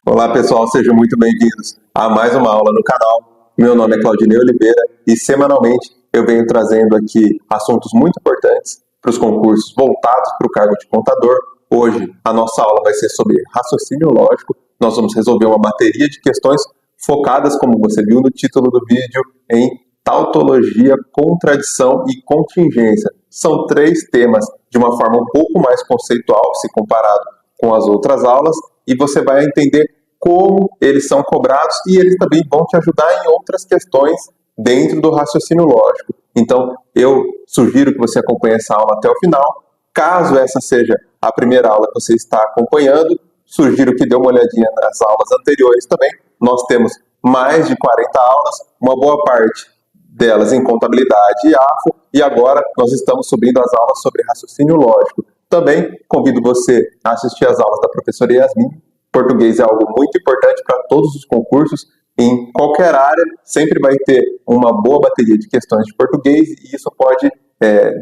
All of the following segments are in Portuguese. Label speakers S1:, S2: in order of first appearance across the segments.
S1: Olá pessoal, sejam muito bem-vindos a mais uma aula no canal. Meu nome é Claudinei Oliveira e semanalmente eu venho trazendo aqui assuntos muito importantes para os concursos voltados para o cargo de contador. Hoje a nossa aula vai ser sobre raciocínio lógico. Nós vamos resolver uma bateria de questões focadas, como você viu no título do vídeo, em tautologia, contradição e contingência. São três temas de uma forma um pouco mais conceitual se comparado com as outras aulas, e você vai entender como eles são cobrados e eles também vão te ajudar em outras questões dentro do raciocínio lógico. Então, eu sugiro que você acompanhe essa aula até o final. Caso essa seja a primeira aula que você está acompanhando, sugiro que dê uma olhadinha nas aulas anteriores também. Nós temos mais de 40 aulas, uma boa parte delas em contabilidade e AFO, e agora nós estamos subindo as aulas sobre raciocínio lógico. Também convido você a assistir às aulas da professora Yasmin. Português é algo muito importante para todos os concursos. Em qualquer área, sempre vai ter uma boa bateria de questões de português e isso pode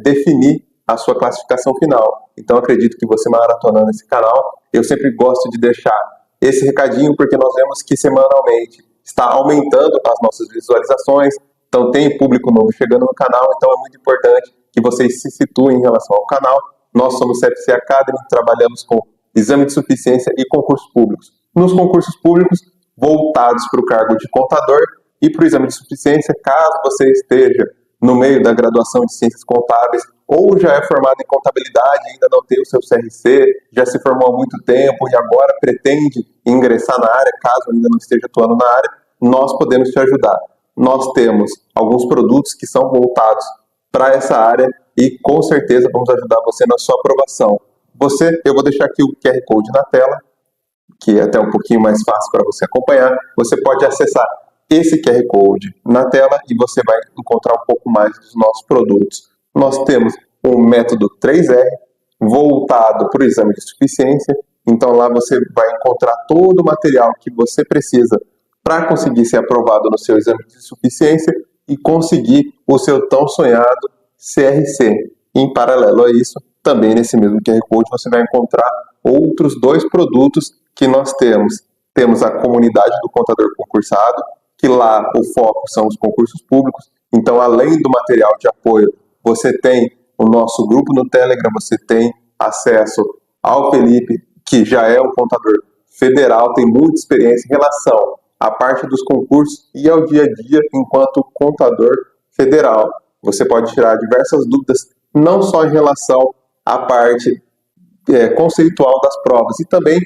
S1: definir a sua classificação final. Então, acredito que você maratonando esse canal, eu sempre gosto de deixar esse recadinho, porque nós vemos que semanalmente está aumentando as nossas visualizações, então tem público novo chegando no canal, então é muito importante que vocês se situem em relação ao canal. Nós somos CFC Academy, trabalhamos com exame de suficiência e concursos públicos. Nos concursos públicos, voltados para o cargo de contador e para o exame de suficiência, caso você esteja no meio da graduação de ciências contábeis ou já é formado em contabilidade e ainda não tem o seu CRC, já se formou há muito tempo e agora pretende ingressar na área, caso ainda não esteja atuando na área, nós podemos te ajudar. Nós temos alguns produtos que são voltados para essa área e com certeza vamos ajudar você na sua aprovação. Eu vou deixar aqui o QR Code na tela, que é até um pouquinho mais fácil para você acompanhar. Você pode acessar esse QR Code na tela e você vai encontrar um pouco mais dos nossos produtos. Nós temos um método 3R, voltado para o exame de suficiência. Então lá você vai encontrar todo o material que você precisa para conseguir ser aprovado no seu exame de suficiência e conseguir o seu tão sonhado CRC. Em paralelo a isso, também nesse mesmo QR Code você vai encontrar outros dois produtos que nós temos. Temos a comunidade do contador concursado, que lá o foco são os concursos públicos. Então, além do material de apoio, você tem o nosso grupo no Telegram, você tem acesso ao Felipe, que já é um contador federal, tem muita experiência em relação à parte dos concursos e ao dia a dia enquanto contador federal. Você pode tirar diversas dúvidas, não só em relação à parte conceitual das provas, e também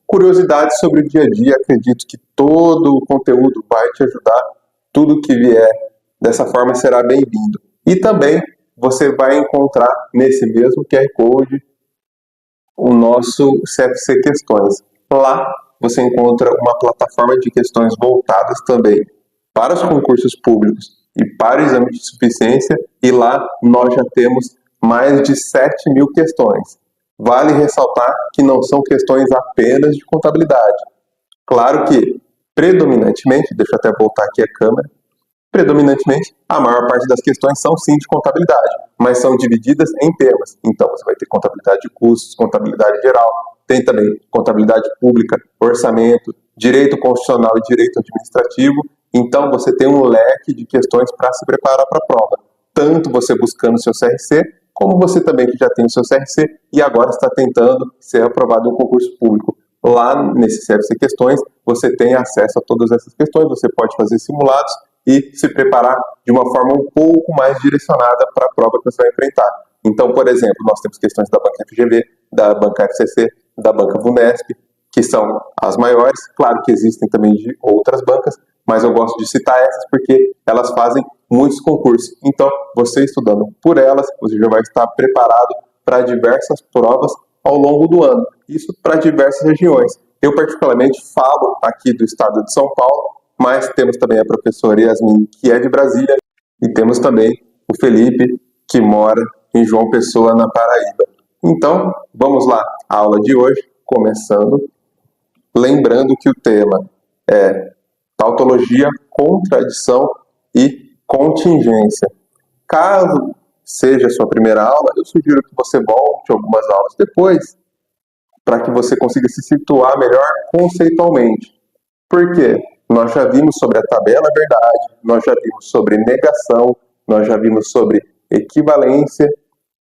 S1: curiosidades sobre o dia a dia. Acredito que todo o conteúdo vai te ajudar, tudo que vier dessa forma será bem-vindo. E também você vai encontrar nesse mesmo QR Code o nosso CFC Questões. Lá você encontra uma plataforma de questões voltadas também para os concursos públicos e para o exame de suficiência, e lá nós já temos mais de 7.000 questões. Vale ressaltar que não são questões apenas de contabilidade. Claro que, predominantemente, deixa eu até voltar aqui a câmera, predominantemente, a maior parte das questões são sim de contabilidade, mas são divididas em temas. Então, você vai ter contabilidade de custos, contabilidade geral, tem também contabilidade pública, orçamento, direito constitucional e direito administrativo. Então, você tem um leque de questões para se preparar para a prova. Tanto você buscando o seu CRC, como você também que já tem o seu CRC e agora está tentando ser aprovado em um concurso público. Lá nesse CFC Questões, você tem acesso a todas essas questões, você pode fazer simulados e se preparar de uma forma um pouco mais direcionada para a prova que você vai enfrentar. Então, por exemplo, nós temos questões da Banca FGV, da Banca FCC, da Banca VUNESP, que são as maiores. Claro que existem também de outras bancas, mas eu gosto de citar essas porque elas fazem muitos concursos. Então, você estudando por elas, você já vai estar preparado para diversas provas ao longo do ano. Isso para diversas regiões. Eu, particularmente, falo aqui do estado de São Paulo, mas temos também a professora Yasmin, que é de Brasília, e temos também o Felipe, que mora em João Pessoa, na Paraíba. Então, vamos lá. A aula de hoje, começando. Lembrando que o tema é tautologia, contradição e contingência. Caso seja a sua primeira aula, eu sugiro que você volte algumas aulas depois para que você consiga se situar melhor conceitualmente. Por quê? Nós já vimos sobre a tabela verdade, nós já vimos sobre negação, nós já vimos sobre equivalência,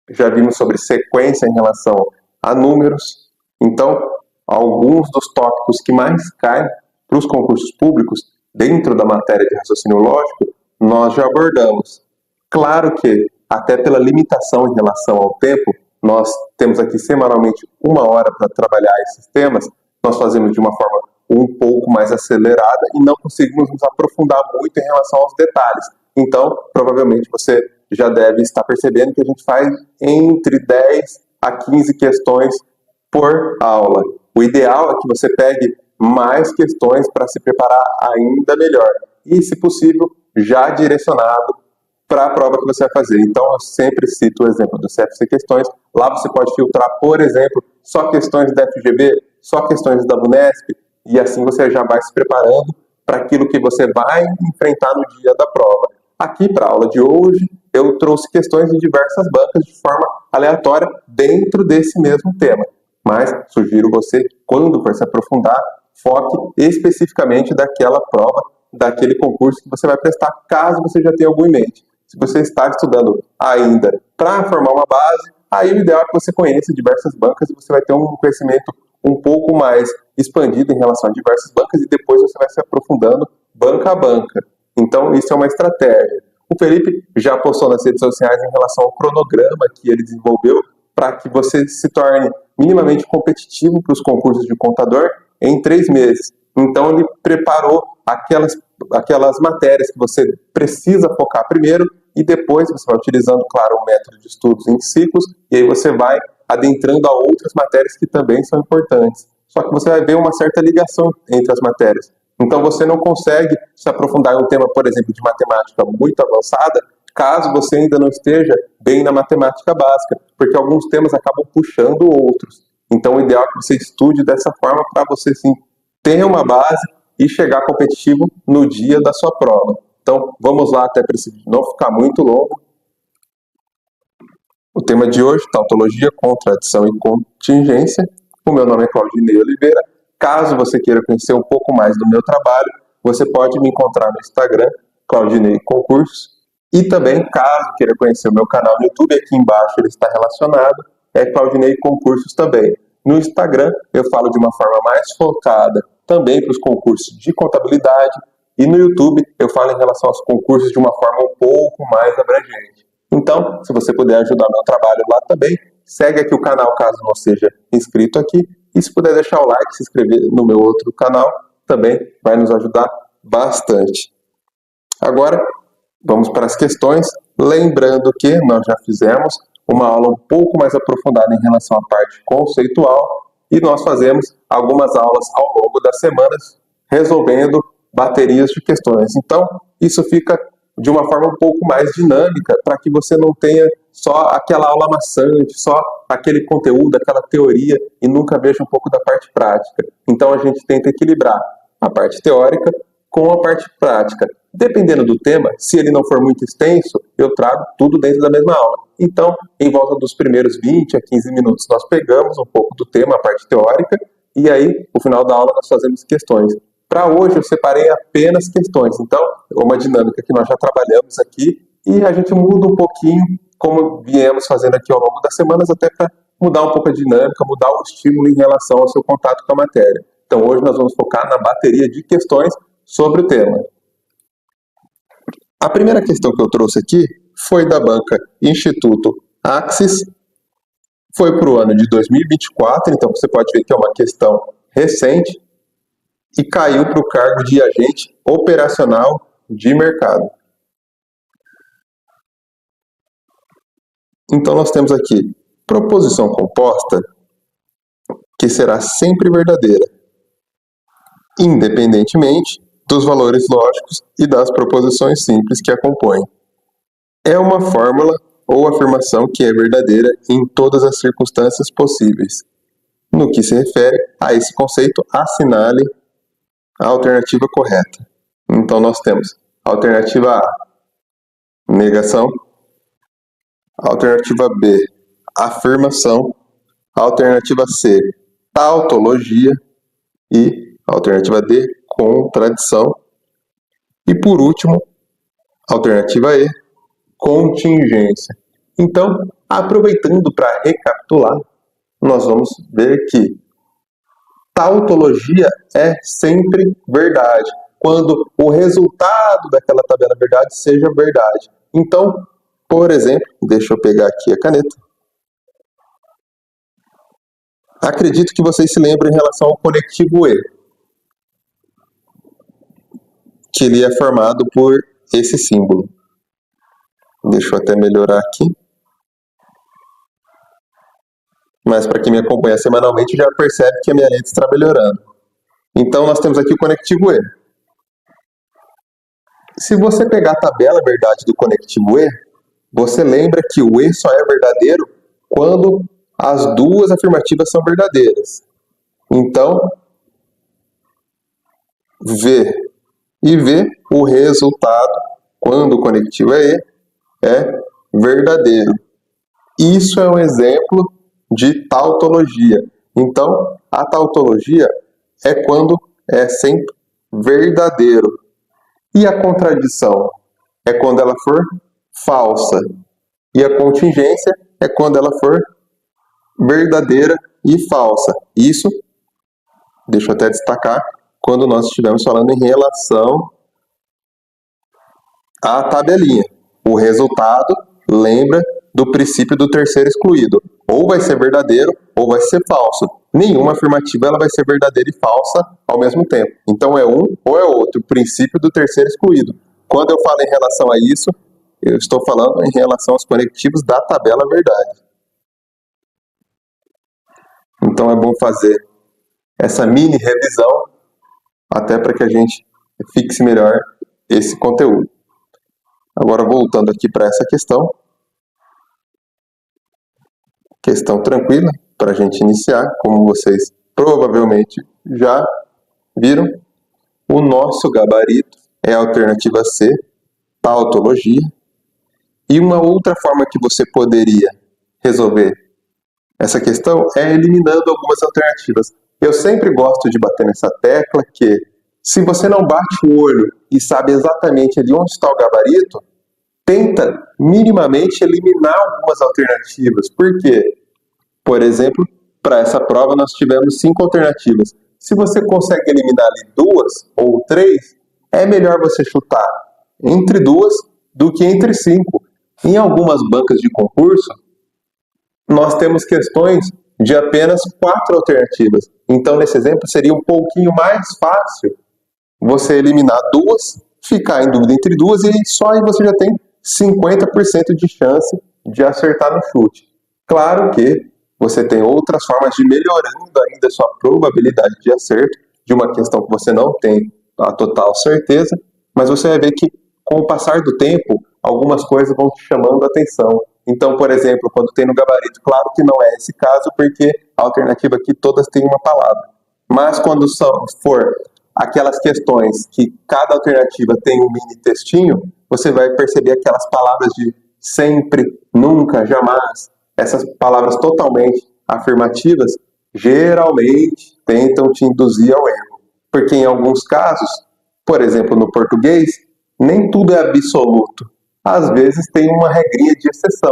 S1: já vimos sobre sequência em relação a números. Então, alguns dos tópicos que mais caem para os concursos públicos, dentro da matéria de raciocínio lógico, nós já abordamos. Claro que, até pela limitação em relação ao tempo, nós temos aqui semanalmente 1 hora para trabalhar esses temas, nós fazemos de uma forma um pouco mais acelerada e não conseguimos nos aprofundar muito em relação aos detalhes. Então, provavelmente você já deve estar percebendo que a gente faz entre 10 a 15 questões por aula. O ideal é que você pegue mais questões para se preparar ainda melhor. E, se possível, já direcionado para a prova que você vai fazer. Então, eu sempre cito o exemplo do CFC Questões. Lá você pode filtrar, por exemplo, só questões da FGV, só questões da Unesp, e assim você já vai se preparando para aquilo que você vai enfrentar no dia da prova. Aqui, para a aula de hoje, eu trouxe questões de diversas bancas de forma aleatória dentro desse mesmo tema. Mas sugiro você, quando for se aprofundar, foque especificamente daquela prova, daquele concurso que você vai prestar, caso você já tenha algum em mente. Se você está estudando ainda para formar uma base, aí o ideal é que você conheça diversas bancas e você vai ter um conhecimento um pouco mais expandido em relação a diversas bancas e depois você vai se aprofundando banca a banca. Então, isso é uma estratégia. O Felipe já postou nas redes sociais em relação ao cronograma que ele desenvolveu para que você se torne minimamente competitivo para os concursos de contador em 3 meses. Então, ele preparou aquelas matérias que você precisa focar primeiro e depois você vai utilizando, claro, o método de estudos em ciclos e aí você vai adentrando a outras matérias que também são importantes. Só que você vai ver uma certa ligação entre as matérias. Então, você não consegue se aprofundar em um tema, por exemplo, de matemática muito avançada, caso você ainda não esteja bem na matemática básica, porque alguns temas acabam puxando outros. Então, o ideal é que você estude dessa forma para você, sim, ter uma base e chegar competitivo no dia da sua prova. Então, vamos lá, até para não ficar muito longo. O tema de hoje, tautologia, contradição e contingência. O meu nome é Claudinei Oliveira. Caso você queira conhecer um pouco mais do meu trabalho, você pode me encontrar no Instagram, Claudinei Concursos. E também, caso queira conhecer o meu canal no YouTube, aqui embaixo ele está relacionado, é Claudinei Concursos também. No Instagram, eu falo de uma forma mais focada também para os concursos de contabilidade. E no YouTube, eu falo em relação aos concursos de uma forma um pouco mais abrangente. Então, se você puder ajudar meu trabalho lá também, segue aqui o canal caso não seja inscrito aqui. E se puder deixar o like, se inscrever no meu outro canal, também vai nos ajudar bastante. Agora, vamos para as questões. Lembrando que nós já fizemos uma aula um pouco mais aprofundada em relação à parte conceitual e nós fazemos algumas aulas ao longo das semanas resolvendo baterias de questões. Então, isso fica de uma forma um pouco mais dinâmica para que você não tenha só aquela aula maçante, só aquele conteúdo, aquela teoria e nunca veja um pouco da parte prática. Então, a gente tenta equilibrar a parte teórica com a parte prática. Dependendo do tema, se ele não for muito extenso, eu trago tudo dentro da mesma aula. Então, em volta dos primeiros 20 a 15 minutos, nós pegamos um pouco do tema, a parte teórica, e aí, no final da aula, nós fazemos questões. Para hoje, eu separei apenas questões. Então, é uma dinâmica que nós já trabalhamos aqui, e a gente muda um pouquinho, como viemos fazendo aqui ao longo das semanas, até para mudar um pouco a dinâmica, mudar o estímulo em relação ao seu contato com a matéria. Então, hoje nós vamos focar na bateria de questões sobre o tema. A primeira questão que eu trouxe aqui foi da banca Instituto Axis, foi para o ano de 2024, então você pode ver que é uma questão recente, e caiu para o cargo de agente operacional de mercado. Então nós temos aqui proposição composta que será sempre verdadeira, independentemente dos valores lógicos e das proposições simples que a compõem. É uma fórmula ou afirmação que é verdadeira em todas as circunstâncias possíveis. No que se refere a esse conceito, assinale a alternativa correta. Então nós temos alternativa A, negação, alternativa B, afirmação, alternativa C, tautologia e alternativa D, contradição. E por último, alternativa E, contingência. Então, aproveitando para recapitular, nós vamos ver que tautologia é sempre verdade, quando o resultado daquela tabela verdade seja verdade. Então, por exemplo, deixa eu pegar aqui a caneta. Acredito que vocês se lembram em relação ao conectivo E, que ele é formado por esse símbolo. Deixa eu até melhorar aqui. Mas para quem me acompanha semanalmente já percebe que a minha lente está melhorando. Então nós temos aqui o conectivo E. Se você pegar a tabela verdade do conectivo E, você lembra que o E só é verdadeiro quando as duas afirmativas são verdadeiras. Então, V e V, o resultado, quando o conectivo é E, é verdadeiro. Isso é um exemplo de tautologia. Então, a tautologia é quando é sempre verdadeiro. E a contradição é quando ela for falsa. E a contingência é quando ela for verdadeira e falsa. Isso, deixa eu até destacar, quando nós estivermos falando em relação à tabelinha. O resultado lembra do princípio do terceiro excluído. Ou vai ser verdadeiro ou vai ser falso. Nenhuma afirmativa ela vai ser verdadeira e falsa ao mesmo tempo. Então é um ou é outro, o princípio do terceiro excluído. Quando eu falo em relação a isso, eu estou falando em relação aos conectivos da tabela verdade. Então é bom fazer essa mini revisão, até para que a gente fixe melhor esse conteúdo. Agora voltando aqui para essa questão. Questão tranquila para a gente iniciar, como vocês provavelmente já viram. O nosso gabarito é a alternativa C, tautologia. E uma outra forma que você poderia resolver essa questão é eliminando algumas alternativas. Eu sempre gosto de bater nessa tecla que, se você não bate o olho e sabe exatamente ali onde está o gabarito, tenta minimamente eliminar algumas alternativas. Por quê? Por exemplo, para essa prova nós tivemos 5 alternativas. Se você consegue eliminar ali 2 ou 3, é melhor você chutar entre 2 do que entre 5. Em algumas bancas de concurso, nós temos questões de apenas 4 alternativas. Então, nesse exemplo, seria um pouquinho mais fácil você eliminar 2, ficar em dúvida entre 2 e só aí você já tem 50% de chance de acertar no chute. Claro que você tem outras formas de melhorando ainda a sua probabilidade de acerto de uma questão que você não tem a total certeza, mas você vai ver que com o passar do tempo, algumas coisas vão te chamando a atenção. Então, por exemplo, quando tem no gabarito, claro que não é esse caso, porque a alternativa aqui todas têm uma palavra. Mas quando for aquelas questões que cada alternativa tem um mini textinho, você vai perceber aquelas palavras de sempre, nunca, jamais. Essas palavras totalmente afirmativas geralmente tentam te induzir ao erro. Porque em alguns casos, por exemplo, no português, nem tudo é absoluto. Às vezes tem uma regrinha de exceção.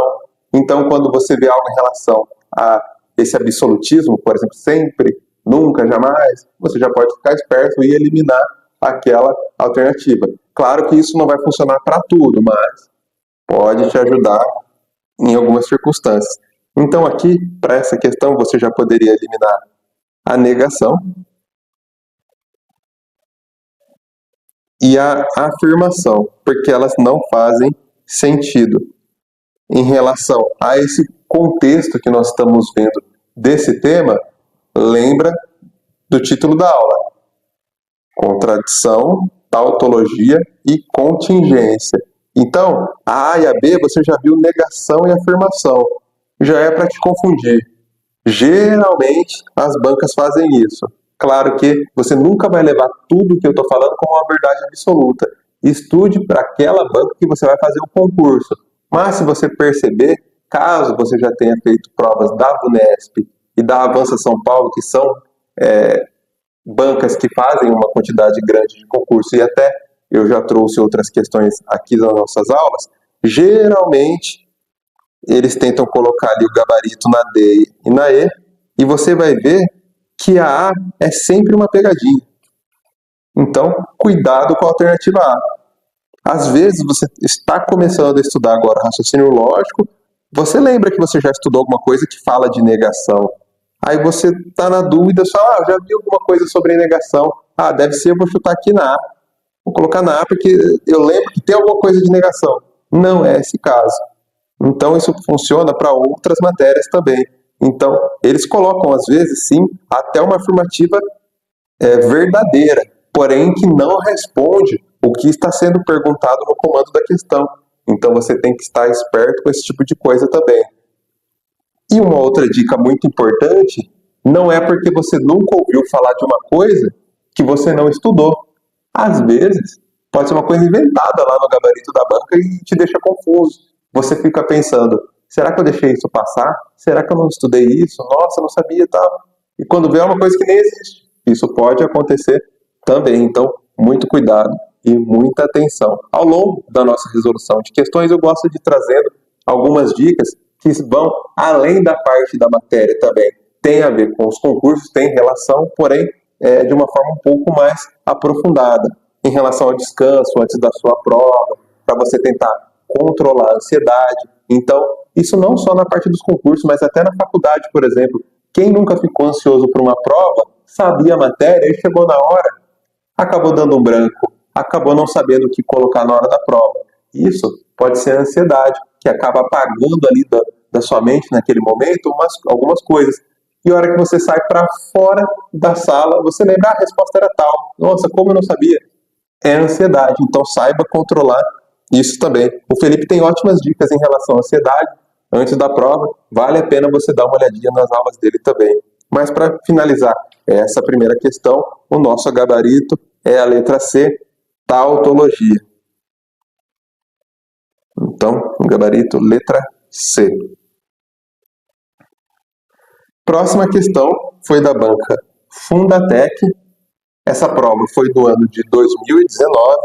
S1: Então, quando você vê algo em relação a esse absolutismo, por exemplo, sempre, nunca, jamais, você já pode ficar esperto e eliminar aquela alternativa. Claro que isso não vai funcionar para tudo, mas pode te ajudar em algumas circunstâncias. Então aqui, para essa questão, você já poderia eliminar a negação e a afirmação, porque elas não fazem sentido. Em relação a esse contexto que nós estamos vendo desse tema, lembra do título da aula: contradição, tautologia e contingência. Então, a A e a B você já viu negação e afirmação. Já é para te confundir. Geralmente, as bancas fazem isso. Claro que você nunca vai levar tudo que eu estou falando como uma verdade absoluta. Estude para aquela banca que você vai fazer o concurso. Mas se você perceber, caso você já tenha feito provas da VUNESP e da Avança São Paulo, que são bancas que fazem uma quantidade grande de concurso, e até eu já trouxe outras questões aqui nas nossas aulas, geralmente eles tentam colocar ali o gabarito na D e na E, e você vai ver que a A é sempre uma pegadinha. Então, cuidado com a alternativa A. Às vezes você está começando a estudar agora raciocínio lógico, você lembra que você já estudou alguma coisa que fala de negação. Aí você está na dúvida, só, já vi alguma coisa sobre negação. Deve ser, eu vou chutar aqui na A. Vou colocar na A porque eu lembro que tem alguma coisa de negação. Não é esse caso. Então isso funciona para outras matérias também. Então, eles colocam, às vezes, sim, até uma afirmativa verdadeira, porém que não responde o que está sendo perguntado no comando da questão. Então você tem que estar esperto com esse tipo de coisa também. E uma outra dica muito importante, não é porque você nunca ouviu falar de uma coisa que você não estudou. Às vezes, pode ser uma coisa inventada lá no gabarito da banca e te deixa confuso. Você fica pensando, será que eu deixei isso passar? Será que eu não estudei isso? Nossa, eu não sabia, tal. E quando vê é uma coisa que nem existe. Isso pode acontecer também. Então, muito cuidado e muita atenção. Ao longo da nossa resolução de questões, eu gosto de trazer algumas dicas que vão além da parte da matéria também. Tem a ver com os concursos, tem relação, porém, de uma forma um pouco mais aprofundada. Em relação ao descanso antes da sua prova, para você tentar controlar a ansiedade. Então, isso não só na parte dos concursos, mas até na faculdade, por exemplo. Quem nunca ficou ansioso por uma prova, sabia a matéria e chegou na hora, acabou dando um branco, acabou não sabendo o que colocar na hora da prova. Isso pode ser a ansiedade, que acaba apagando ali da sua mente naquele momento algumas coisas. E a hora que você sai para fora da sala, você lembra, a resposta era tal. Nossa, como eu não sabia? É ansiedade, então saiba controlar isso também. O Felipe tem ótimas dicas em relação à ansiedade. Antes da prova, vale a pena você dar uma olhadinha nas aulas dele também. Mas para finalizar essa primeira questão, o nosso gabarito é a letra C, tautologia. Então, o gabarito, letra C. Próxima questão foi da banca Fundatec. Essa prova foi do ano de 2019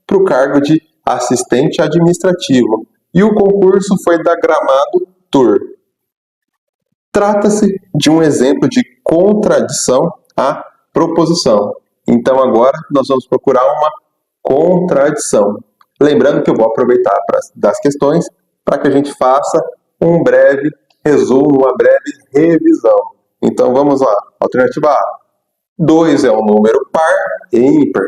S1: para o cargo de assistente administrativo. E o concurso foi da Gramado Tour. Trata-se de um exemplo de contradição à proposição. Então agora nós vamos procurar uma contradição. Lembrando que eu vou aproveitar das questões para que a gente faça um breve resumo, uma breve revisão. Então vamos lá. Alternativa A. 2 é um número par e ímpar.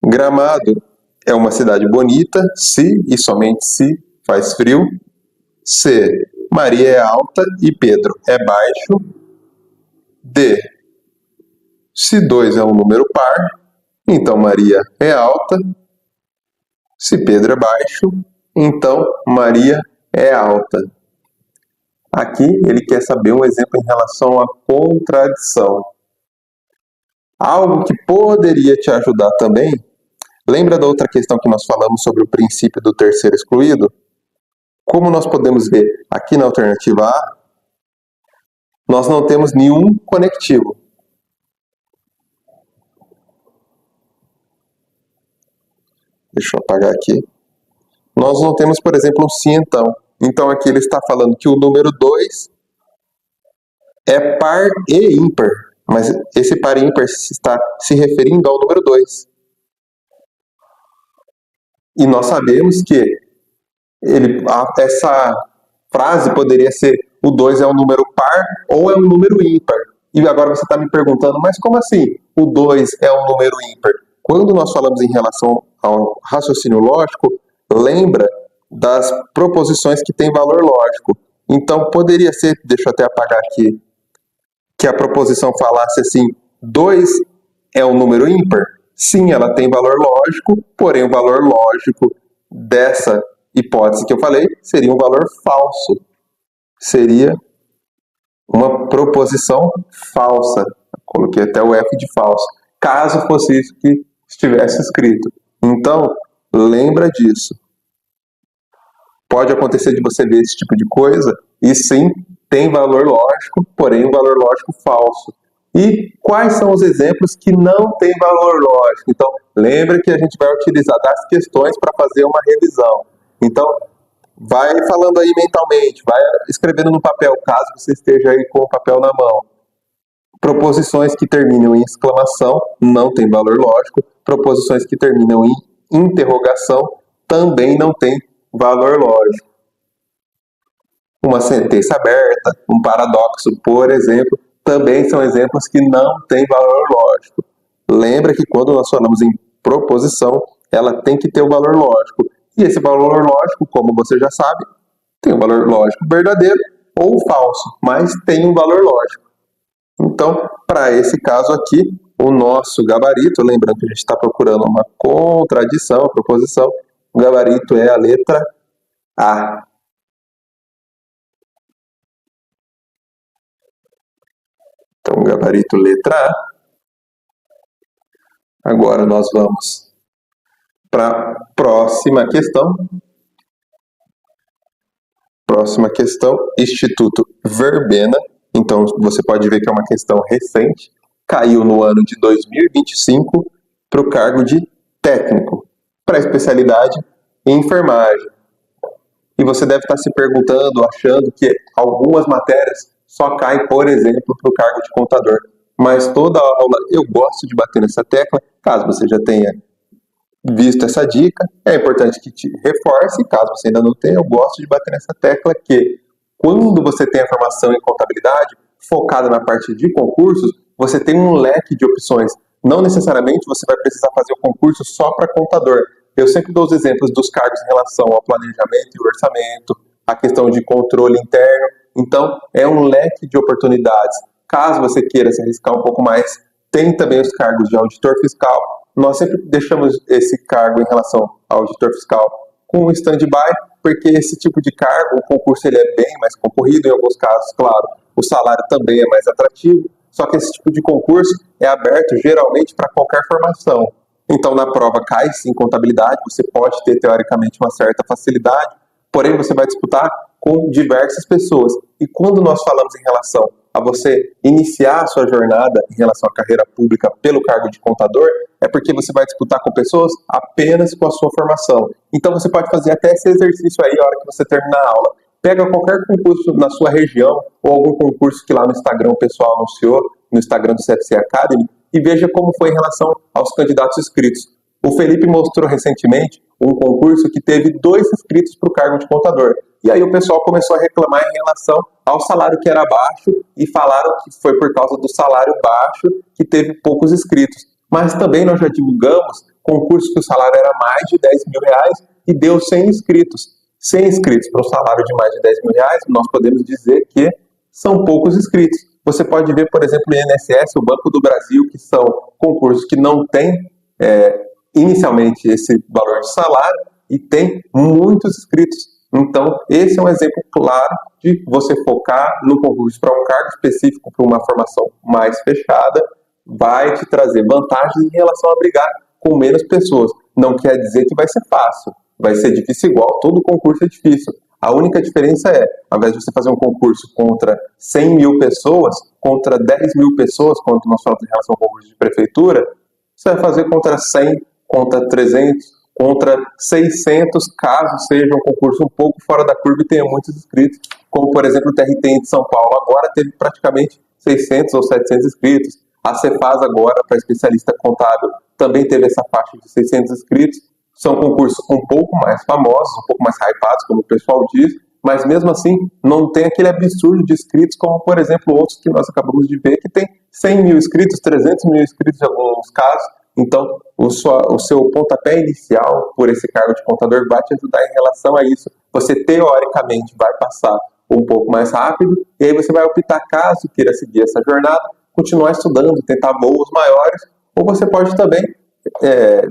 S1: Gramado é uma cidade bonita, se e somente se faz frio. C. Maria é alta e Pedro é baixo. D. Se 2 é um número par, então Maria é alta. Se Pedro é baixo, então Maria é alta. Aqui ele quer saber um exemplo em relação à contradição. Algo que poderia te ajudar também, lembra da outra questão que nós falamos sobre o princípio do terceiro excluído? Como nós podemos ver aqui na alternativa A, nós não temos nenhum conectivo. Deixa eu apagar aqui. Nós não temos, por exemplo, um se então. Então aqui ele está falando que o número 2 é par e ímpar. Mas esse par e ímpar está se referindo ao número 2. E nós sabemos que essa frase poderia ser o 2 é um número par ou é um número ímpar. E agora você está me perguntando, mas como assim o 2 é um número ímpar? Quando nós falamos em relação ao raciocínio lógico, lembra das proposições que têm valor lógico. Então poderia ser, deixa eu até apagar aqui, que a proposição falasse assim, 2 é um número ímpar? Sim, ela tem valor lógico, porém o valor lógico dessa hipótese que eu falei seria um valor falso. Seria uma proposição falsa. Coloquei até o F de falso. Caso fosse isso que estivesse escrito. Então, lembra disso. Pode acontecer de você ver esse tipo de coisa e sim tem valor lógico, porém um valor lógico falso. E quais são os exemplos que não têm valor lógico? Então, lembra que a gente vai utilizar das questões para fazer uma revisão. Então, vai falando aí mentalmente, vai escrevendo no papel, caso você esteja aí com o papel na mão. Proposições que terminam em exclamação não tem valor lógico. Proposições que terminam em interrogação também não tem valor lógico. Uma sentença aberta, um paradoxo, por exemplo, também são exemplos que não têm valor lógico. Lembra que quando nós falamos em proposição, ela tem que ter o valor lógico. E esse valor lógico, como você já sabe, tem um valor lógico verdadeiro ou falso, mas tem um valor lógico. Então, para esse caso aqui, o nosso gabarito, lembrando que a gente está procurando uma contradição, proposição, o gabarito é a letra A. Então, gabarito letra A. Agora nós vamos para a próxima questão. Próxima questão, Instituto Verbena. Então, você pode ver que é uma questão recente. Caiu no ano de 2025 para o cargo de técnico, para a especialidade em enfermagem. E você deve estar se perguntando, achando que algumas matérias só caem, por exemplo, para o cargo de contador. Mas toda aula eu gosto de bater nessa tecla, caso você já tenha visto essa dica, é importante que te reforce, caso você ainda não tenha, eu gosto de bater nessa tecla que quando você tem a formação em contabilidade, focada na parte de concursos, você tem um leque de opções. Não necessariamente você vai precisar fazer o concurso só para contador. Eu sempre dou os exemplos dos cargos em relação ao planejamento e orçamento, a questão de controle interno. Então, é um leque de oportunidades. Caso você queira se arriscar um pouco mais, tem também os cargos de auditor fiscal. Nós sempre deixamos esse cargo em relação ao auditor fiscal com stand-by, porque esse tipo de cargo, o concurso ele é bem mais concorrido, em alguns casos, claro, o salário também é mais atrativo, só que esse tipo de concurso é aberto geralmente para qualquer formação. Então, na prova cai sim contabilidade, você pode ter teoricamente uma certa facilidade, porém você vai disputar com diversas pessoas. E quando nós falamos em relação a você iniciar a sua jornada em relação à carreira pública pelo cargo de contador, é porque você vai disputar com pessoas apenas com a sua formação. Então você pode fazer até esse exercício aí na hora que você terminar a aula. Pega qualquer concurso na sua região ou algum concurso que lá no Instagram o pessoal anunciou, no Instagram do CFC Academy, e veja como foi em relação aos candidatos inscritos. O Felipe mostrou recentemente um concurso que teve 2 inscritos para o cargo de contador. E aí o pessoal começou a reclamar em relação ao salário que era baixo e falaram que foi por causa do salário baixo que teve poucos inscritos. Mas também nós já divulgamos concursos que o salário era mais de 10 mil reais e deu 100 inscritos. 100 inscritos para um salário de mais de 10 mil reais, nós podemos dizer que são poucos inscritos. Você pode ver, por exemplo, o INSS, o Banco do Brasil, que são concursos que não têm inicialmente esse valor de salário e tem muitos inscritos. Então, esse é um exemplo claro de você focar no concurso para um cargo específico, para uma formação mais fechada, vai te trazer vantagens em relação a brigar com menos pessoas. Não quer dizer que vai ser fácil, vai ser difícil igual, todo concurso é difícil. A única diferença é, ao invés de você fazer um concurso contra 100 mil pessoas, contra 10 mil pessoas, quando nós falamos em relação ao concurso de prefeitura, você vai fazer contra 100, contra 300, contra 600, caso seja um concurso um pouco fora da curva e tenha muitos inscritos, como por exemplo o TRT de São Paulo agora teve praticamente 600 ou 700 inscritos. A Cefaz agora, para especialista contábil, também teve essa faixa de 600 inscritos. São concursos um pouco mais famosos, um pouco mais hypados, como o pessoal diz, mas mesmo assim não tem aquele absurdo de inscritos, como por exemplo outros que nós acabamos de ver, que tem 100 mil inscritos, 300 mil inscritos em alguns casos. Então, o seu pontapé inicial por esse cargo de contador vai te ajudar em relação a isso. Você, teoricamente, vai passar um pouco mais rápido, e aí você vai optar, caso queira seguir essa jornada, continuar estudando, tentar voos maiores, ou você pode também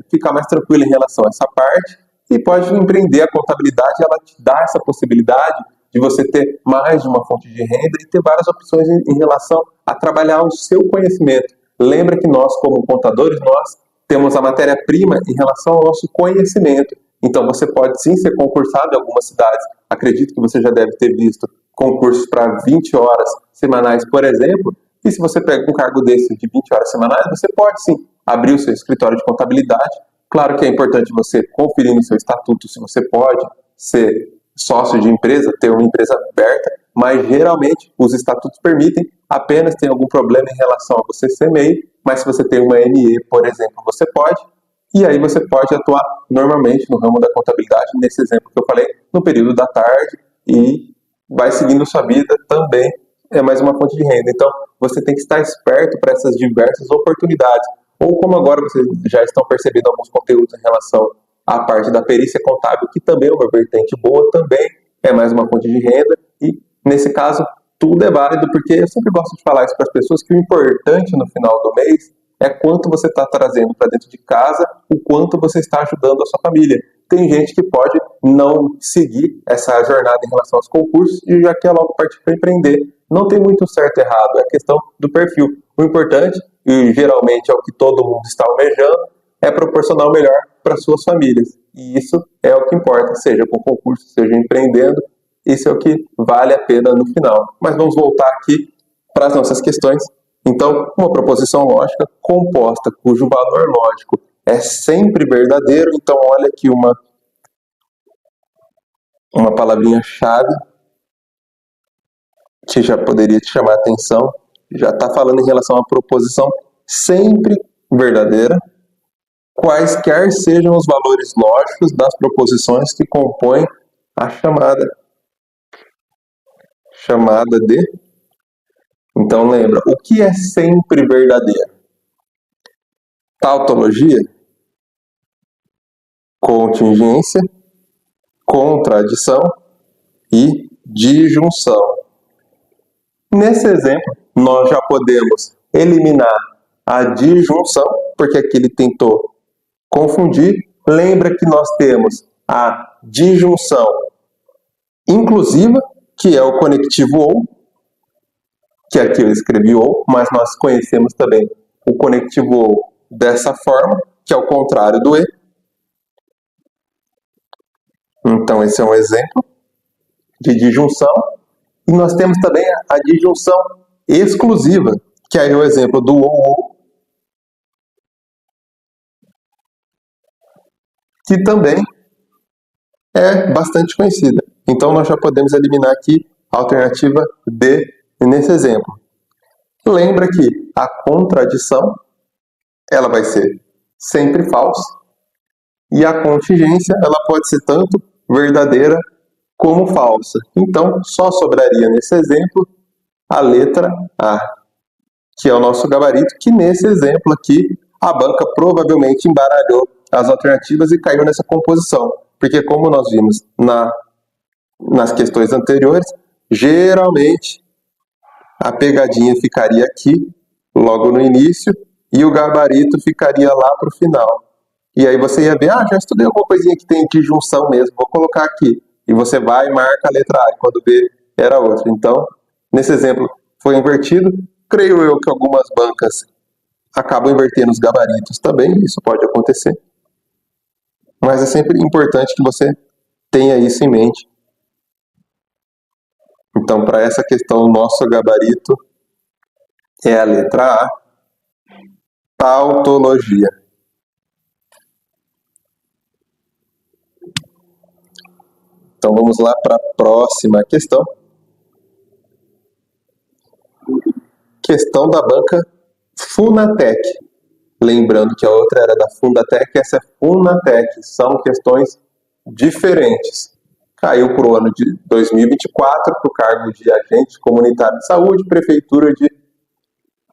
S1: ficar mais tranquilo em relação a essa parte, e pode empreender a contabilidade, ela te dá essa possibilidade de você ter mais de uma fonte de renda e ter várias opções em relação a trabalhar o seu conhecimento. Lembra que nós, como contadores, nós temos a matéria-prima em relação ao nosso conhecimento. Então, você pode sim ser concursado em algumas cidades. Acredito que você já deve ter visto concursos para 20 horas semanais, por exemplo, e se você pega um cargo desse de 20 horas semanais, você pode sim abrir o seu escritório de contabilidade. Claro que é importante você conferir no seu estatuto se você pode ser sócio de empresa, ter uma empresa aberta, mas geralmente os estatutos permitem, apenas tem algum problema em relação a você ser MEI, mas se você tem uma NE, por exemplo, você pode, e aí você pode atuar normalmente no ramo da contabilidade, nesse exemplo que eu falei, no período da tarde, e vai seguindo sua vida também, é mais uma fonte de renda. Então, você tem que estar esperto para essas diversas oportunidades, ou como agora vocês já estão percebendo alguns conteúdos em relação à parte da perícia contábil, que também é uma vertente boa, também é mais uma fonte de renda, e nesse caso, tudo é válido, porque eu sempre gosto de falar isso para as pessoas, que o importante no final do mês é quanto você está trazendo para dentro de casa, o quanto você está ajudando a sua família. Tem gente que pode não seguir essa jornada em relação aos concursos e já quer logo partir para empreender. Não tem muito certo e errado, é questão do perfil. O importante, e geralmente é o que todo mundo está almejando, é proporcionar o melhor para suas famílias. E isso é o que importa, seja com concurso, seja empreendendo, isso é o que vale a pena no final. Mas vamos voltar aqui para as nossas questões. Então, uma proposição lógica composta cujo valor lógico é sempre verdadeiro. Então, olha aqui uma palavrinha-chave que já poderia te chamar a atenção. Já está falando em relação à proposição sempre verdadeira, quaisquer sejam os valores lógicos das proposições que compõem a chamada de. Então lembra, o que é sempre verdadeiro? Tautologia, contingência, contradição e disjunção. Nesse exemplo, nós já podemos eliminar a disjunção, porque aqui ele tentou confundir. Lembra que nós temos a disjunção inclusiva, que é o conectivo ou, que aqui eu escrevi ou, mas nós conhecemos também o conectivo ou dessa forma, que é o contrário do e. Então, esse é um exemplo de disjunção. E nós temos também a disjunção exclusiva, que é o exemplo do ou, que também é bastante conhecida. Então, nós já podemos eliminar aqui a alternativa D nesse exemplo. Lembra que a contradição, ela vai ser sempre falsa, e a contingência, ela pode ser tanto verdadeira como falsa. Então, só sobraria nesse exemplo a letra A, que é o nosso gabarito, que nesse exemplo aqui, a banca provavelmente embaralhou as alternativas e caiu nessa composição. Porque como nós vimos nas questões anteriores, geralmente a pegadinha ficaria aqui, logo no início, e o gabarito ficaria lá para o final. E aí você ia ver, já estudei alguma coisinha que tem disjunção mesmo, vou colocar aqui. E você vai e marca a letra A, e quando vê, era outra. Então, nesse exemplo, foi invertido. Creio eu que algumas bancas acabam invertendo os gabaritos também, isso pode acontecer. Mas é sempre importante que você tenha isso em mente. Então, para essa questão, o nosso gabarito é a letra A, tautologia. Então, vamos lá para a próxima questão. Questão da banca Funatec. Lembrando que a outra era da Fundatec, essa é Funatec. São questões diferentes. Caiu para o ano de 2024 para o cargo de agente comunitário de saúde, Prefeitura de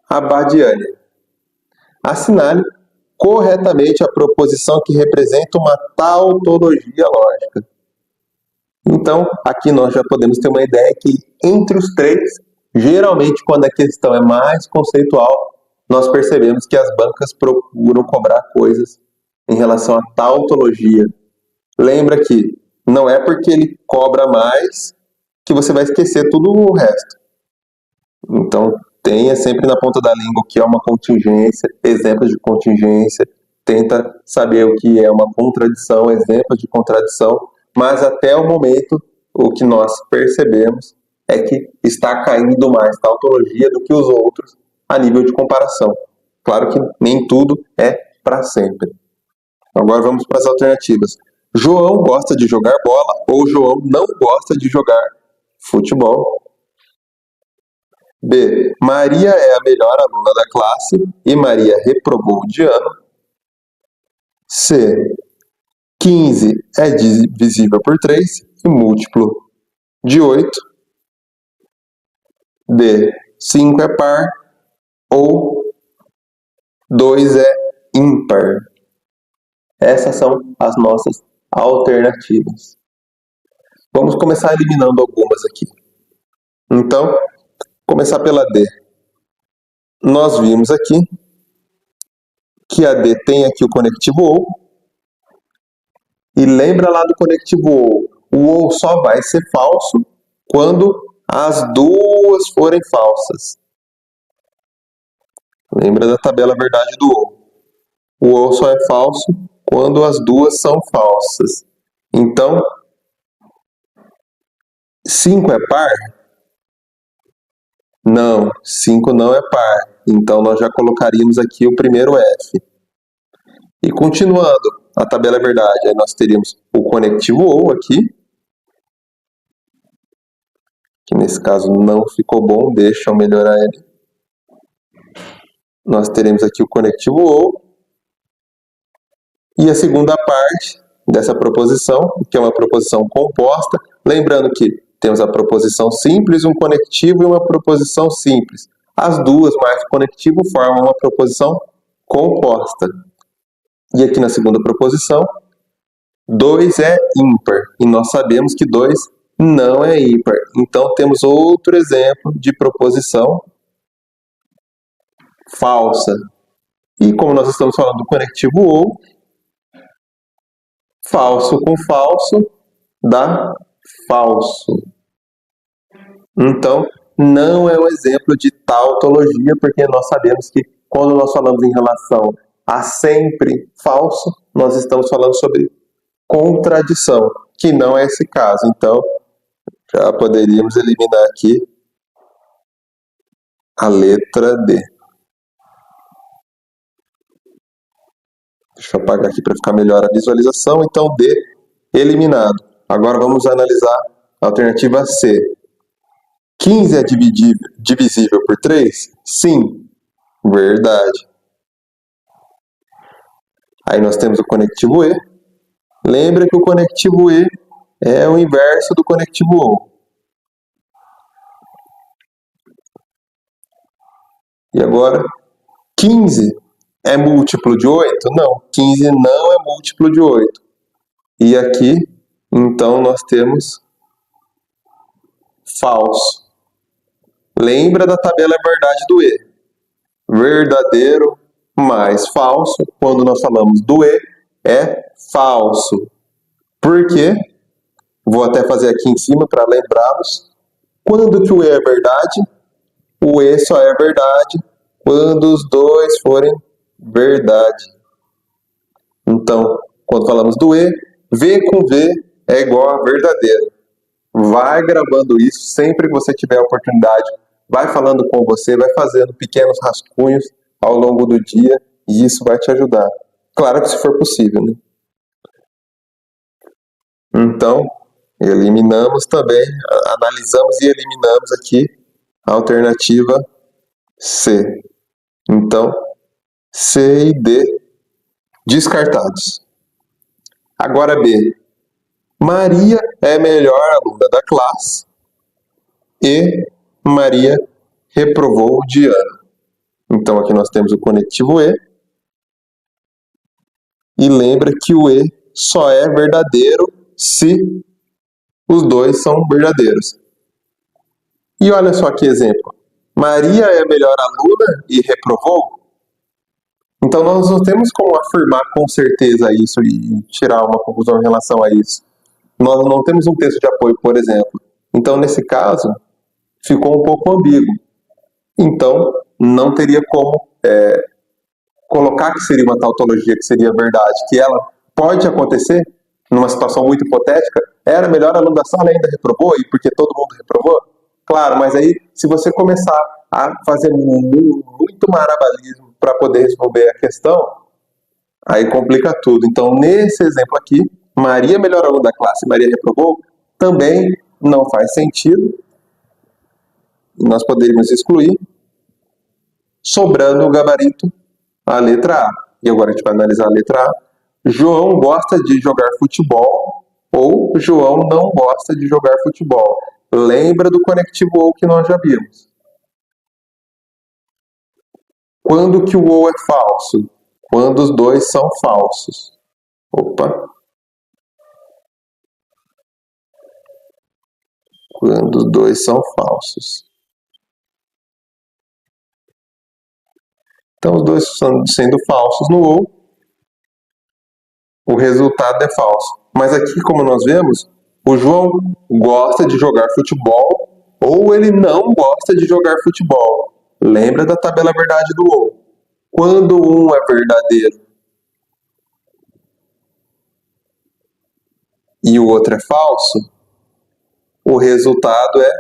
S1: Abadiânia. Assinale corretamente a proposição que representa uma tautologia lógica. Então, aqui nós já podemos ter uma ideia que entre os três, geralmente quando a questão é mais conceitual, nós percebemos que as bancas procuram cobrar coisas em relação à tautologia. Lembra que não é porque ele cobra mais que você vai esquecer tudo o resto. Então, tenha sempre na ponta da língua o que é uma contingência, exemplos de contingência, tenta saber o que é uma contradição, exemplos de contradição, mas até o momento, o que nós percebemos é que está caindo mais tautologia do que os outros a nível de comparação. Claro que nem tudo é para sempre. Agora vamos para as alternativas. João gosta de jogar bola ou João não gosta de jogar futebol? B. Maria é a melhor aluna da classe e Maria reprovou de ano. C. 15 é divisível por 3 e múltiplo de 8. D. 5 é par ou 2 é ímpar. Essas são as nossas alternativas. Vamos começar eliminando algumas aqui. Então, começar pela D. Nós vimos aqui que a D tem aqui o conectivo OU. E lembra lá do conectivo OU. O OU só vai ser falso quando as duas forem falsas. Lembra da tabela verdade do OU. O OU só é falso quando as duas são falsas. Então, 5 é par? Não, 5 não é par. Então, nós já colocaríamos aqui o primeiro F. E continuando, a tabela é verdade. Aí nós teríamos o conectivo OU aqui. Que nesse caso não ficou bom, deixa eu melhorar ele. Nós teremos aqui o conectivo OU. E a segunda parte dessa proposição, que é uma proposição composta. Lembrando que temos a proposição simples, um conectivo e uma proposição simples. As duas mais o conectivo formam uma proposição composta. E aqui na segunda proposição, 2 é ímpar. E nós sabemos que 2 não é ímpar. Então temos outro exemplo de proposição falsa. E como nós estamos falando do conectivo OU, falso com falso dá falso. Então, não é um exemplo de tautologia, porque nós sabemos que quando nós falamos em relação a sempre falso, nós estamos falando sobre contradição, que não é esse caso. Então, já poderíamos eliminar aqui a letra D. Deixa eu apagar aqui para ficar melhor a visualização. Então, D, eliminado. Agora vamos analisar a alternativa C. 15 é divisível por 3? Sim, verdade. Aí nós temos o conectivo E. Lembra que o conectivo E é o inverso do conectivo OU. E agora, 15 é múltiplo de 8? Não, 15 não é múltiplo de 8. E aqui, então, nós temos falso. Lembra da tabela verdade do E. Verdadeiro mais falso, quando nós falamos do E, é falso. Por quê? Vou até fazer aqui em cima para lembrá-los. Quando que o E é verdade? O E só é verdade quando os dois forem verdade. Então, quando falamos do E, V com V é igual a verdadeiro. Vai gravando isso sempre que você tiver a oportunidade. Vai falando com você, vai fazendo pequenos rascunhos ao longo do dia e isso vai te ajudar. Claro que se for possível, né? Então, eliminamos também, analisamos e eliminamos aqui a alternativa C. Então, C e D descartados. Agora B. Maria é a melhor aluna da classe e Maria reprovou de ano. Então aqui nós temos o conectivo E. E lembra que o E só é verdadeiro se os dois são verdadeiros. E olha só que exemplo. Maria é a melhor aluna e reprovou? Então nós não temos como afirmar com certeza isso e tirar uma conclusão em relação a isso. Nós não temos um texto de apoio, por exemplo. Então nesse caso, ficou um pouco ambíguo. Então não teria como colocar que seria uma tautologia, que seria verdade, que ela pode acontecer numa situação muito hipotética. Era a melhor aluna da sala e ainda reprovou, e porque todo mundo reprovou? Claro, mas aí se você começar a fazer muito marabalismo para poder resolver a questão, aí complica tudo. Então, nesse exemplo aqui, Maria melhor aluna da classe, Maria reprovou, também não faz sentido. Nós poderíamos excluir, sobrando o gabarito, a letra A. E agora a gente vai analisar a letra A. João gosta de jogar futebol ou João não gosta de jogar futebol. Lembra do conectivo ou que nós já vimos. Quando que o ou é falso? Quando os dois são falsos. Opa. Quando os dois são falsos. Então, os dois sendo falsos no ou, o resultado é falso. Mas aqui, como nós vemos, o João gosta de jogar futebol ou ele não gosta de jogar futebol. Lembra da tabela verdade do ou. Quando um é verdadeiro e o outro é falso, o resultado é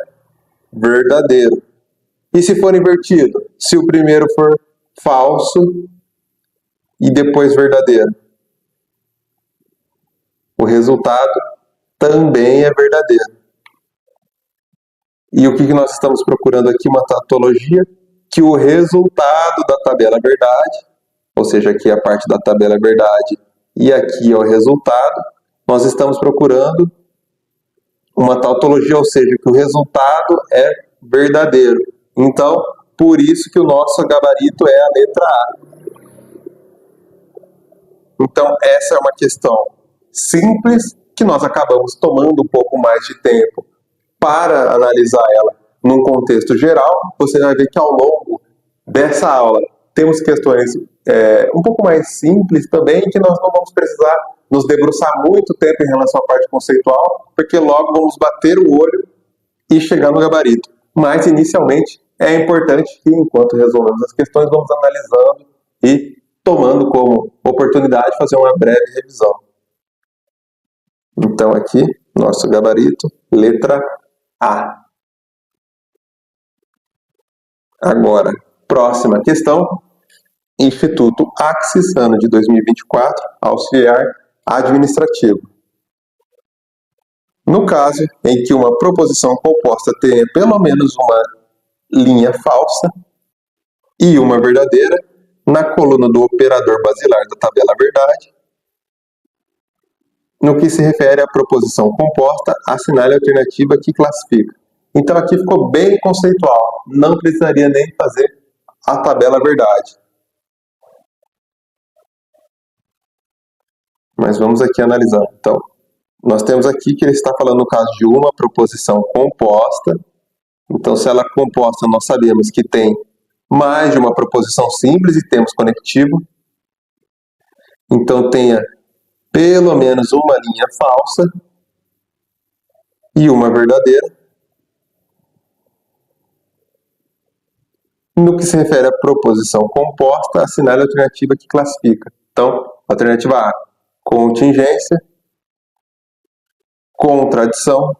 S1: verdadeiro. E se for invertido? Se o primeiro for falso e depois verdadeiro, o resultado também é verdadeiro. E o que nós estamos procurando aqui? Uma tautologia que o resultado da tabela é verdade, ou seja, aqui a parte da tabela é verdade e aqui é o resultado. Nós estamos procurando uma tautologia, ou seja, que o resultado é verdadeiro. Então, por isso que o nosso gabarito é a letra A. Então, essa é uma questão simples que nós acabamos tomando um pouco mais de tempo para analisar ela num contexto geral. Você vai ver que ao longo dessa aula temos questões um pouco mais simples também, que nós não vamos precisar nos debruçar muito tempo em relação à parte conceitual, porque logo vamos bater o olho e chegar no gabarito. Mas, inicialmente, é importante que, enquanto resolvemos as questões, vamos analisando e tomando como oportunidade fazer uma breve revisão. Então, aqui, nosso gabarito, letra A. Agora, próxima questão. Instituto Axis, ano de 2024, auxiliar administrativo. No caso em que uma proposição composta tenha pelo menos uma linha falsa e uma verdadeira, na coluna do operador basilar da tabela verdade, no que se refere à proposição composta, assinale a alternativa que classifica. Então aqui ficou bem conceitual, não precisaria nem fazer a tabela verdade. Mas vamos aqui analisar. Então, nós temos aqui que ele está falando no caso de uma proposição composta. Então, se ela é composta, nós sabemos que tem mais de uma proposição simples e temos conectivo. Então, tenha pelo menos uma linha falsa e uma verdadeira. No que se refere à proposição composta, assinale a alternativa que classifica. Então, alternativa A, contingência, contradição,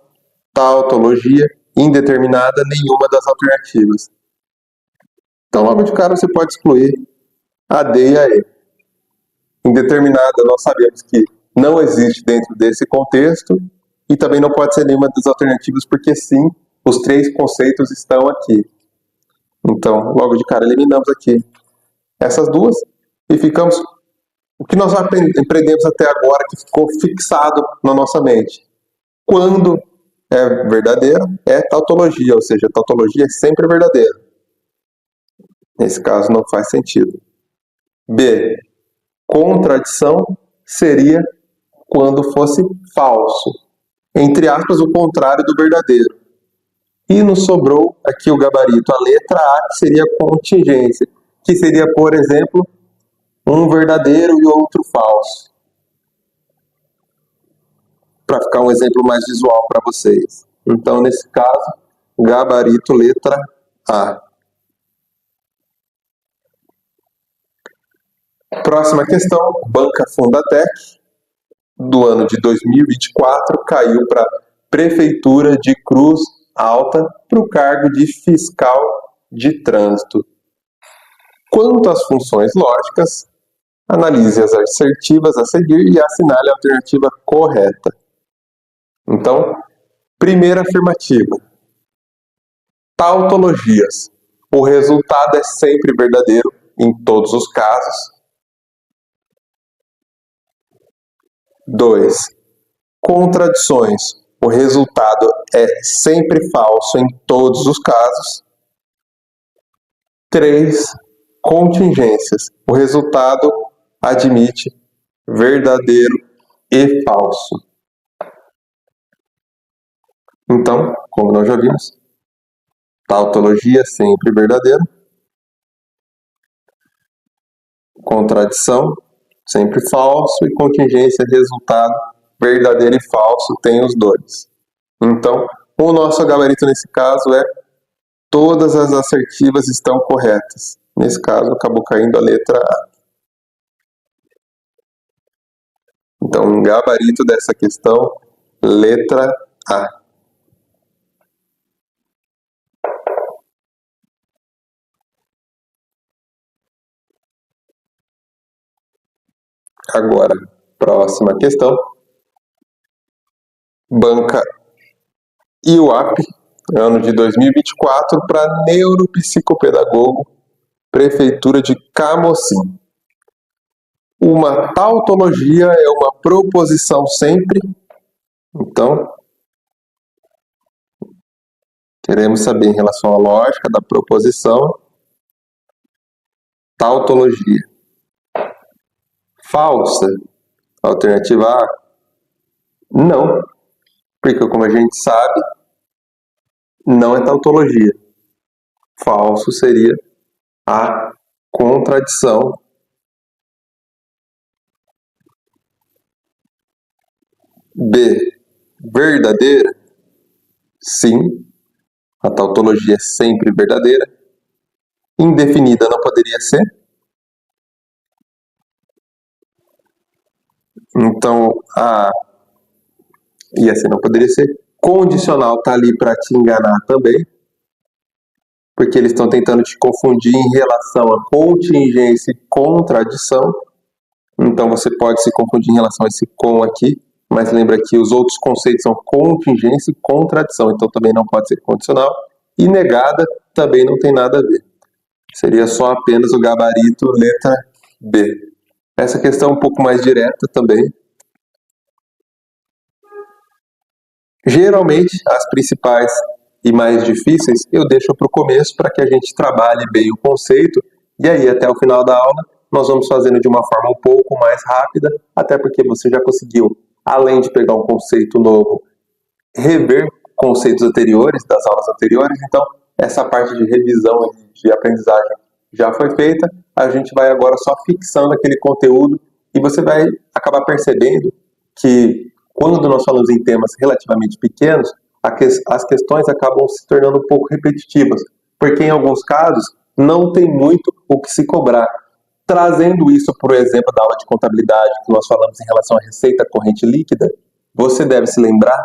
S1: tautologia, indeterminada, nenhuma das alternativas. Então, logo de cara, você pode excluir a D e a E. Indeterminada, nós sabemos que não existe dentro desse contexto e também não pode ser nenhuma das alternativas, porque sim, os três conceitos estão aqui. Então, logo de cara, eliminamos aqui essas duas e ficamos... O que nós aprendemos até agora que ficou fixado na nossa mente. Quando é verdadeiro, é tautologia, ou seja, a tautologia é sempre verdadeira. Nesse caso não faz sentido. B. Contradição seria quando fosse falso. Entre aspas, o contrário do verdadeiro. E nos sobrou aqui o gabarito, a letra A, que seria contingência, que seria, por exemplo, um verdadeiro e outro falso. Para ficar um exemplo mais visual para vocês. Então, nesse caso, gabarito letra A. Próxima questão, Banca Fundatec, do ano de 2024, caiu para Prefeitura de Cruz alta para o cargo de fiscal de trânsito. Quanto às funções lógicas, analise as assertivas a seguir e assinale a alternativa correta. Então, primeira afirmativa. Tautologias. O resultado é sempre verdadeiro em todos os casos. 2. Contradições. O resultado é sempre falso em todos os casos. 3. Contingências. O resultado admite verdadeiro e falso. Então, como nós já vimos, tautologia sempre verdadeiro. Contradição sempre falso e contingência resultado verdadeiro e falso tem os dois. Então, o nosso gabarito nesse caso é todas as assertivas estão corretas. Nesse caso, acabou caindo a letra A. Então, gabarito dessa questão, letra A. Agora, próxima questão. Banca IUAP, ano de 2024, para neuropsicopedagogo, Prefeitura de Camocim. Uma tautologia é uma proposição sempre. Então, queremos saber em relação à lógica da proposição. Tautologia. Falsa. Alternativa A. Não. Porque, como a gente sabe, não é tautologia. Falso seria a contradição. B. Verdadeira? Sim. A tautologia é sempre verdadeira. Indefinida não poderia ser. Então, A e assim não poderia ser. Condicional está ali para te enganar também, porque eles estão tentando te confundir em relação a contingência e contradição. Então você pode se confundir em relação a esse com aqui, mas lembra que os outros conceitos são contingência e contradição, então também não pode ser condicional. E negada também não tem nada a ver. Seria só apenas o gabarito letra B. Essa questão é um pouco mais direta também. Geralmente, as principais e mais difíceis eu deixo para o começo para que a gente trabalhe bem o conceito e aí até o final da aula nós vamos fazendo de uma forma um pouco mais rápida, até porque você já conseguiu, além de pegar um conceito novo, rever conceitos anteriores, das aulas anteriores. Então, essa parte de revisão de aprendizagem já foi feita, a gente vai agora só fixando aquele conteúdo e você vai acabar percebendo que quando nós falamos em temas relativamente pequenos, as questões acabam se tornando um pouco repetitivas, porque em alguns casos não tem muito o que se cobrar. Trazendo isso, por exemplo, da aula de contabilidade, que nós falamos em relação à receita corrente líquida, você deve se lembrar,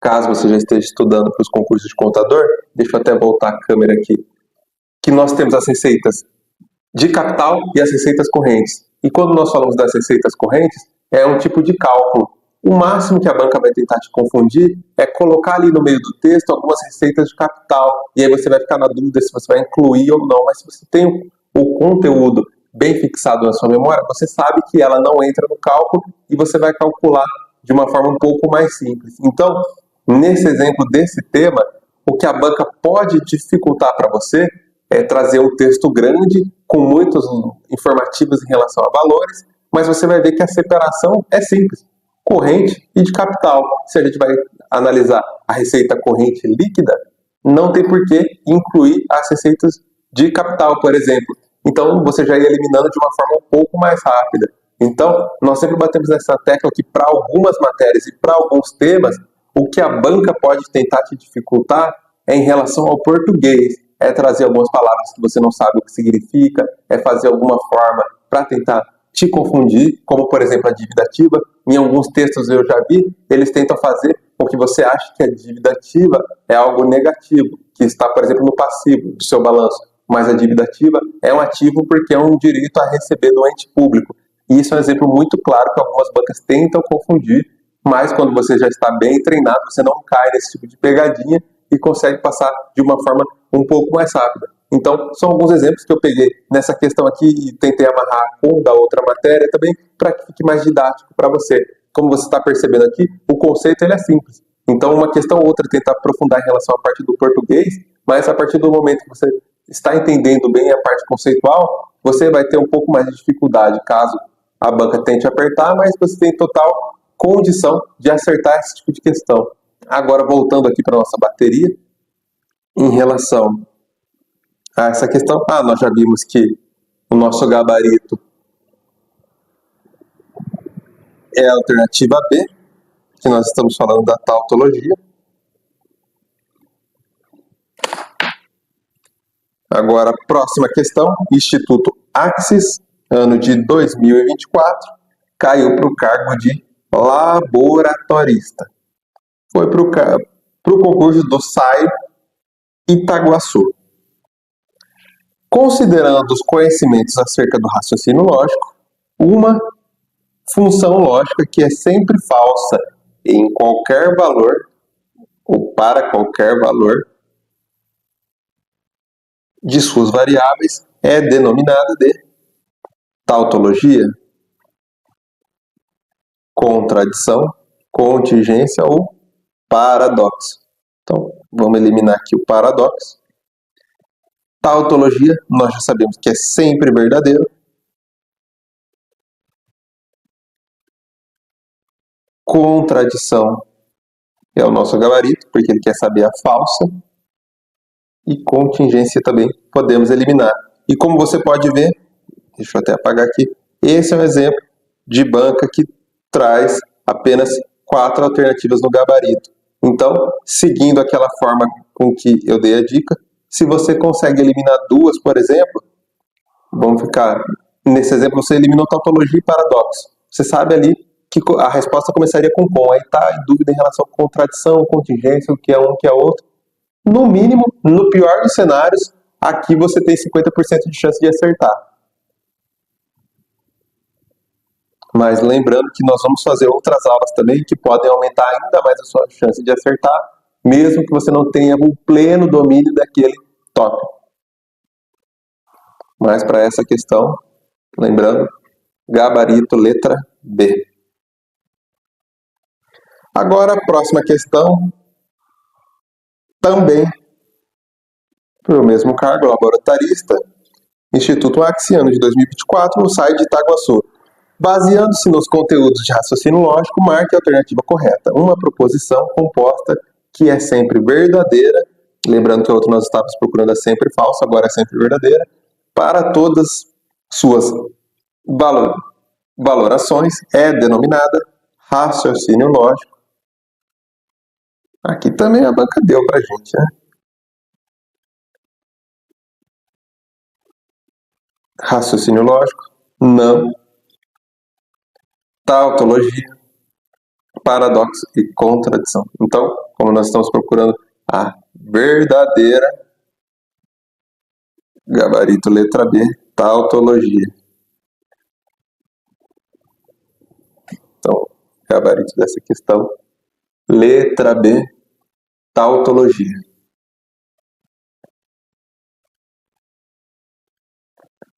S1: caso você já esteja estudando para os concursos de contador, deixa eu até voltar a câmera aqui, que nós temos as receitas de capital e as receitas correntes. E quando nós falamos das receitas correntes, é um tipo de cálculo. O máximo que a banca vai tentar te confundir é colocar ali no meio do texto algumas receitas de capital. E aí você vai ficar na dúvida se você vai incluir ou não. Mas se você tem o conteúdo bem fixado na sua memória, você sabe que ela não entra no cálculo e você vai calcular de uma forma um pouco mais simples. Então, nesse exemplo desse tema, o que a banca pode dificultar para você é trazer um texto grande com muitos informativos em relação a valores, mas você vai ver que a separação é simples. Corrente e de capital. Se a gente vai analisar a receita corrente líquida, não tem por que incluir as receitas de capital, por exemplo. Então, você já ia eliminando de uma forma um pouco mais rápida. Então, nós sempre batemos nessa tecla que para algumas matérias e para alguns temas, o que a banca pode tentar te dificultar é em relação ao português. É trazer algumas palavras que você não sabe o que significa, é fazer alguma forma para tentar te confundir, como por exemplo a dívida ativa. Em alguns textos eu já vi, eles tentam fazer com que você ache que a dívida ativa é algo negativo, que está, por exemplo, no passivo do seu balanço. Mas a dívida ativa é um ativo porque é um direito a receber do ente público. E isso é um exemplo muito claro que algumas bancas tentam confundir, mas quando você já está bem treinado, você não cai nesse tipo de pegadinha e consegue passar de uma forma um pouco mais rápida. Então, são alguns exemplos que eu peguei nessa questão aqui e tentei amarrar com da outra matéria também, para que fique mais didático para você. Como você está percebendo aqui, o conceito ele é simples. Então, uma questão ou outra tentar aprofundar em relação à parte do português, mas a partir do momento que você está entendendo bem a parte conceitual, você vai ter um pouco mais de dificuldade caso a banca tente apertar, mas você tem total condição de acertar esse tipo de questão. Agora, voltando aqui para a nossa bateria, em relação a essa questão, nós já vimos que o nosso gabarito é a alternativa B, que nós estamos falando da tautologia. Agora, próxima questão, Instituto Axis, ano de 2024, caiu para o cargo de laboratorista. Foi para o concurso do SAI Itaguaçu. Considerando os conhecimentos acerca do raciocínio lógico, uma função lógica que é sempre falsa em qualquer valor ou para qualquer valor de suas variáveis é denominada de tautologia, contradição, contingência ou paradoxo. Então, vamos eliminar aqui o paradoxo. Tautologia, nós já sabemos que é sempre verdadeiro. Contradição é o nosso gabarito, porque ele quer saber a falsa. E contingência também podemos eliminar. E como você pode ver, deixa eu até apagar aqui, esse é um exemplo de banca que traz apenas 4 alternativas no gabarito. Então, seguindo aquela forma com que eu dei a dica, se você consegue eliminar 2, por exemplo, vamos ficar, nesse exemplo você eliminou tautologia e paradoxo. Você sabe ali que a resposta começaria com aí está em dúvida em relação à contradição, contingência, o que é um, o que é outro. No mínimo, no pior dos cenários, aqui você tem 50% de chance de acertar. Mas lembrando que nós vamos fazer outras aulas também que podem aumentar ainda mais a sua chance de acertar, mesmo que você não tenha o pleno domínio daquele tópico. Mas para essa questão, lembrando, gabarito letra B. Agora, a próxima questão, também para o mesmo cargo, laboratorista, Instituto Axis, ano de 2024, no site de Itaguaçu. Baseando-se nos conteúdos de raciocínio lógico, marque a alternativa correta. Uma proposição composta que é sempre verdadeira, lembrando que a outra nós estávamos procurando é sempre falsa, agora é sempre verdadeira, para todas suas valorações, é denominada raciocínio lógico. Aqui também a banca deu para a gente, né? Raciocínio lógico, não. Tautologia, paradoxo e contradição. Então, como nós estamos procurando a verdadeira, gabarito letra B, tautologia. Então, gabarito dessa questão, letra B, tautologia.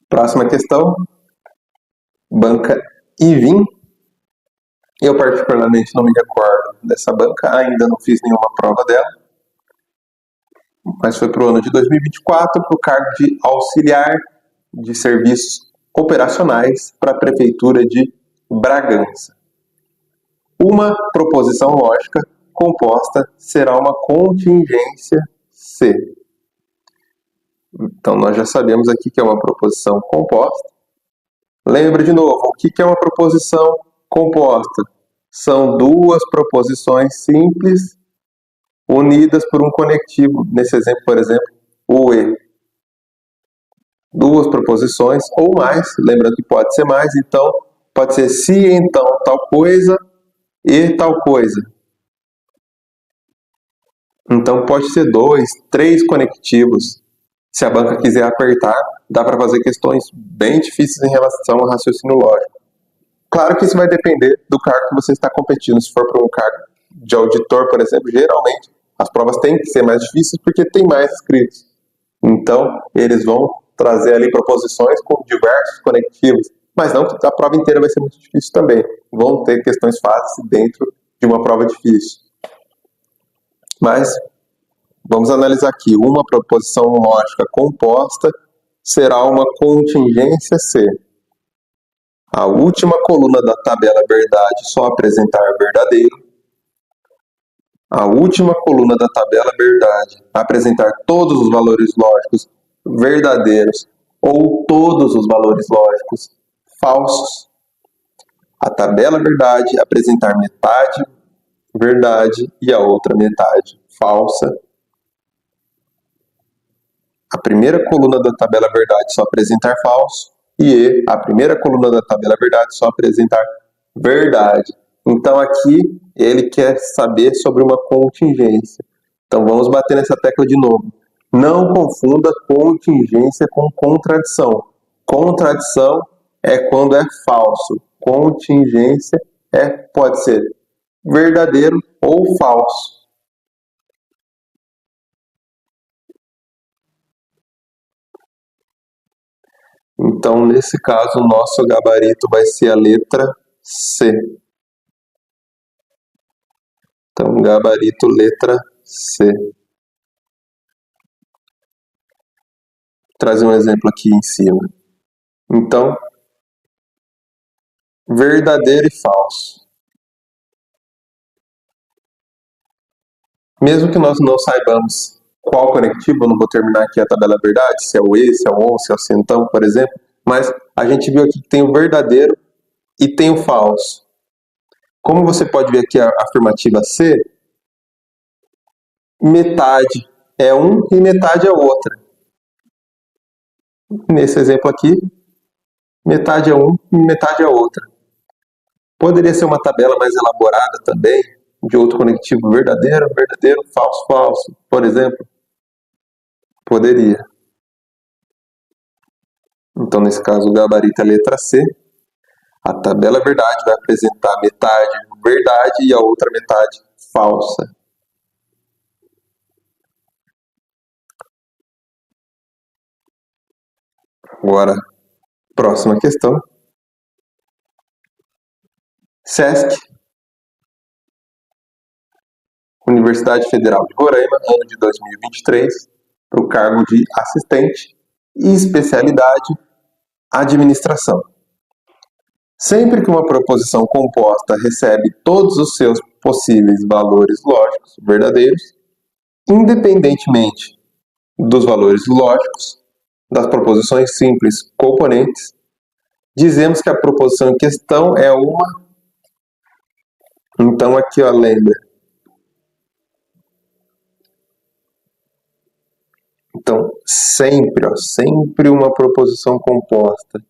S1: Próxima questão, banca IVIM. Eu particularmente não me recordo dessa banca, ainda não fiz nenhuma prova dela, mas foi para o ano de 2024, para o cargo de auxiliar de serviços operacionais para a Prefeitura de Bragança. Uma proposição lógica composta será uma contingência C. Então, nós já sabemos aqui que é uma proposição composta. Lembra de novo, o que é uma proposição composta? São 2 proposições simples unidas por um conectivo. Nesse exemplo, por exemplo, o E. 2 proposições ou mais, lembrando que pode ser mais, então pode ser se, então, tal coisa e tal coisa. Então pode ser 2, 3 conectivos. Se a banca quiser apertar, dá para fazer questões bem difíceis em relação ao raciocínio lógico. Claro que isso vai depender do cargo que você está competindo. Se for para um cargo de auditor, por exemplo, geralmente as provas têm que ser mais difíceis porque tem mais inscritos. Então, eles vão trazer ali proposições com diversos conectivos, mas não que a prova inteira vai ser muito difícil também. Vão ter questões fáceis dentro de uma prova difícil. Mas vamos analisar aqui. Uma proposição lógica composta será uma contingência C. A última coluna da tabela verdade só apresentar verdadeiro. A última coluna da tabela verdade apresentar todos os valores lógicos verdadeiros ou todos os valores lógicos falsos. A tabela verdade apresentar metade verdade e a outra metade falsa. A primeira coluna da tabela verdade só apresentar falso e a primeira coluna da tabela verdade só apresentar verdade. Então aqui ele quer saber sobre uma contingência. Então vamos bater nessa tecla de novo. Não confunda contingência com contradição. Contradição é quando é falso. Contingência pode ser verdadeiro ou falso. Então, nesse caso, o nosso gabarito vai ser a letra C. Então, gabarito letra C. Vou trazer um exemplo aqui em cima. Então, verdadeiro e falso. Mesmo que nós não saibamos qual conectivo, eu não vou terminar aqui a tabela verdade, se é o E, se é o ON, se é o centão, por exemplo, mas a gente viu aqui que tem o verdadeiro e tem o falso. Como você pode ver aqui a afirmativa C, metade é um e metade é outra. Nesse exemplo aqui, metade é um e metade é outra. Poderia ser uma tabela mais elaborada também, de outro conectivo verdadeiro, verdadeiro, falso, falso, por exemplo. Poderia. Então, nesse caso, o gabarito é a letra C. A tabela verdade vai apresentar metade verdade e a outra metade falsa. Agora, próxima questão. SESC, Universidade Federal de Roraima, ano de 2023, para o cargo de assistente e especialidade administração. Sempre que uma proposição composta recebe todos os seus possíveis valores lógicos verdadeiros, independentemente dos valores lógicos das proposições simples componentes, dizemos que a proposição em questão é uma... Então aqui, ó, lembra. Então, sempre uma proposição composta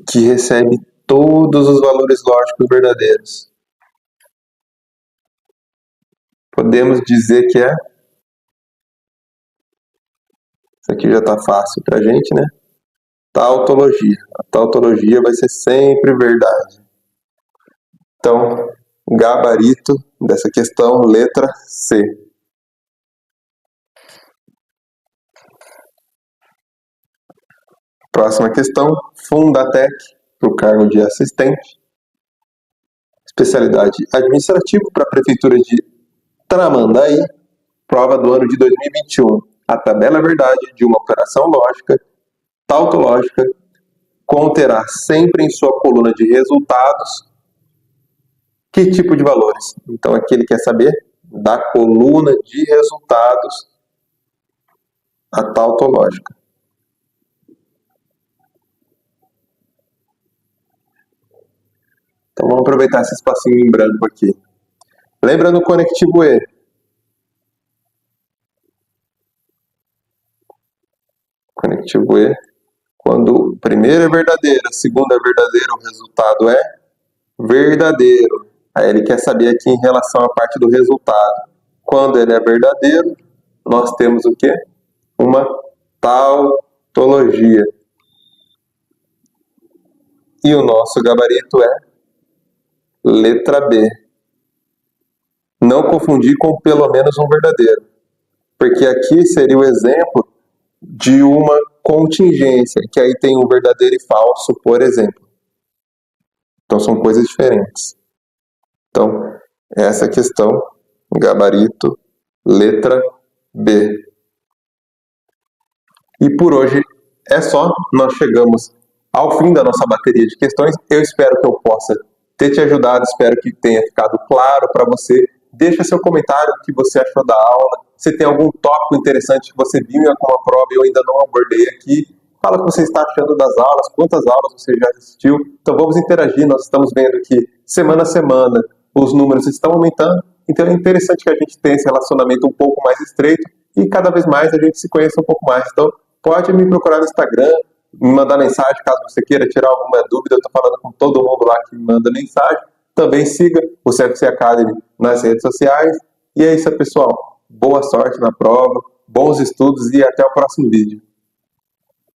S1: que recebe todos os valores lógicos verdadeiros. Podemos dizer que é... Isso aqui já está fácil para a gente, né? Tautologia. A tautologia vai ser sempre verdade. Então, gabarito dessa questão, letra C. Próxima questão, Fundatec, para o cargo de assistente. Especialidade administrativa para a Prefeitura de Tramandaí, prova do ano de 2021. A tabela verdade de uma operação lógica, tautológica, conterá sempre em sua coluna de resultados que tipo de valores? Então aqui ele quer saber da coluna de resultados a tautológica. Então vamos aproveitar esse espacinho em branco aqui. Lembra no conectivo E? Conectivo E, quando o primeiro é verdadeiro, o segundo é verdadeiro, o resultado é verdadeiro. Aí ele quer saber aqui em relação à parte do resultado. Quando ele é verdadeiro, nós temos o quê? Uma tautologia. E o nosso gabarito é letra B. Não confundir com pelo menos um verdadeiro, porque aqui seria o exemplo de uma contingência, que aí tem um verdadeiro e falso, por exemplo. Então são coisas diferentes. Então, essa questão, gabarito, letra B. E por hoje é só, nós chegamos ao fim da nossa bateria de questões. Eu espero que eu possa ter te ajudado, espero que tenha ficado claro para você. Deixa seu comentário o que você achou da aula. Se tem algum tópico interessante que você viu em alguma prova e eu ainda não abordei aqui, fala o que você está achando das aulas, quantas aulas você já assistiu. Então vamos interagir, nós estamos vendo que semana a semana os números estão aumentando, então é interessante que a gente tenha esse relacionamento um pouco mais estreito e cada vez mais a gente se conheça um pouco mais. Então pode me procurar no Instagram, me mandar mensagem caso você queira tirar alguma dúvida, eu estou falando com todo mundo lá que me manda mensagem. Também siga o CFC Academy nas redes sociais. E é isso, pessoal. Boa sorte na prova, bons estudos e até o próximo vídeo.